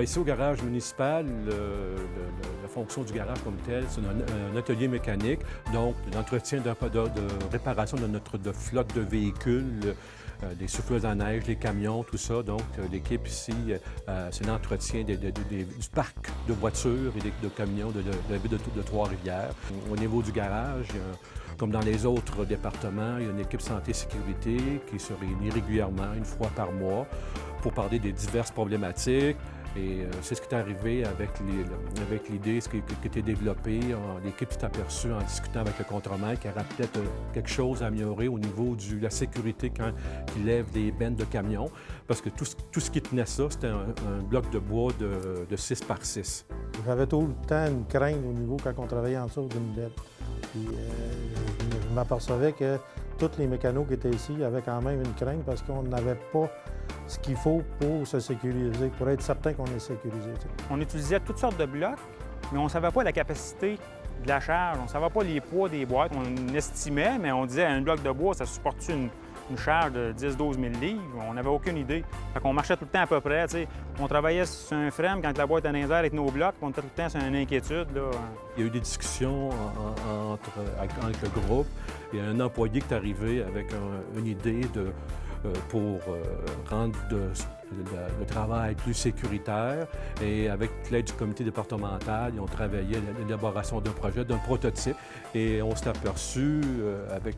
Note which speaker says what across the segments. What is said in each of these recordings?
Speaker 1: Ici, au garage municipal, la fonction du garage comme tel, c'est un atelier mécanique, donc l'entretien de réparation de flotte de véhicules, des souffleuses à neige, les camions, tout ça. Donc, l'équipe ici, c'est l'entretien du parc de voitures et de camions de la ville de Trois-Rivières. Au niveau du garage, comme dans les autres départements, il y a une équipe santé-sécurité qui se réunit régulièrement, une fois par mois, pour parler des diverses problématiques. Et c'est ce qui est arrivé avec l'idée, ce qui a été développé. L'équipe s'est aperçue en discutant avec le contremaître qu'il y aurait peut-être quelque chose à améliorer au niveau de la sécurité quand il lève des bennes de camions. Parce que tout ce qui tenait ça, c'était un bloc de bois de 6 par 6.
Speaker 2: J'avais tout le temps une crainte au niveau quand on travaillait en dessous d'une benne. Puis je m'apercevais que tous les mécanos qui étaient ici avaient quand même une crainte parce qu'on n'avait pas ce qu'il faut pour se sécuriser, pour être certain qu'on est sécurisé.
Speaker 3: On utilisait toutes sortes de blocs, mais on ne savait pas la capacité de la charge, on ne savait pas les poids des boîtes. On estimait, mais on disait un bloc de bois, ça supporte une charge de 10-12 000 livres. On n'avait aucune idée. Fait qu'on marchait tout le temps à peu près. T'sais. On travaillait sur un frame quand la boîte était dans les airs avec nos blocs, puis on était tout le temps sur une inquiétude. Là.
Speaker 1: Il y a eu des discussions entre le groupe. Il y a un employé qui est arrivé avec une idée pour rendre le travail plus sécuritaire. Et avec l'aide du comité départemental, ils ont travaillé à l'élaboration d'un projet, d'un prototype. Et on s'est aperçu, avec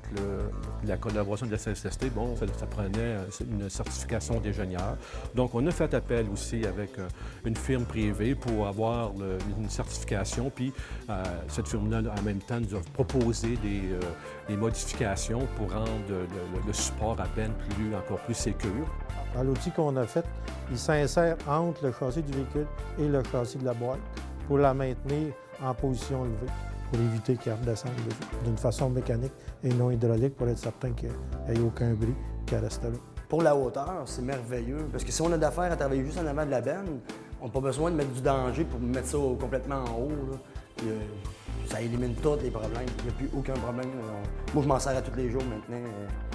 Speaker 1: la collaboration de la CSST, bon, ça prenait une certification d'ingénieur. Donc, on a fait appel aussi avec une firme privée pour avoir une certification. Puis, cette firme-là, en même temps, nous a proposé des modifications pour rendre le support à benne encore plus sécure.
Speaker 2: L'outil qu'on a fait, il s'insère entre le châssis du véhicule et le châssis de la boîte pour la maintenir en position élevée, pour éviter qu'elle redescende d'une façon mécanique et non hydraulique pour être certain qu'il n'y ait aucun bris qui reste là.
Speaker 4: Pour la hauteur, c'est merveilleux, parce que si on a d'affaires à travailler juste en avant de la benne, on n'a pas besoin de mettre du danger pour mettre ça complètement en haut. Là. Ça élimine tous les problèmes. Il n'y a plus aucun problème. Moi, je m'en sers à tous les jours maintenant.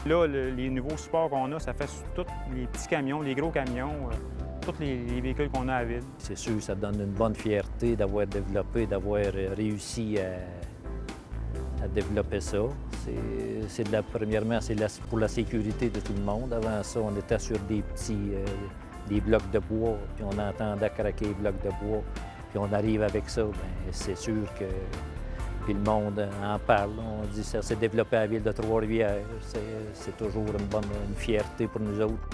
Speaker 3: Là, les nouveaux supports qu'on a, ça fait sur tous les petits camions, les gros camions, tous les véhicules qu'on a à vide.
Speaker 5: C'est sûr, ça donne une bonne fierté d'avoir développé, d'avoir réussi à développer ça. Premièrement, c'est pour la sécurité de tout le monde. Avant ça, on était sur des petits des blocs de bois, puis on entendait craquer les blocs de bois. Puis on arrive avec ça, bien, c'est sûr que puis le monde en parle. On dit que ça s'est développé à la ville de Trois-Rivières. C'est toujours une fierté pour nous autres.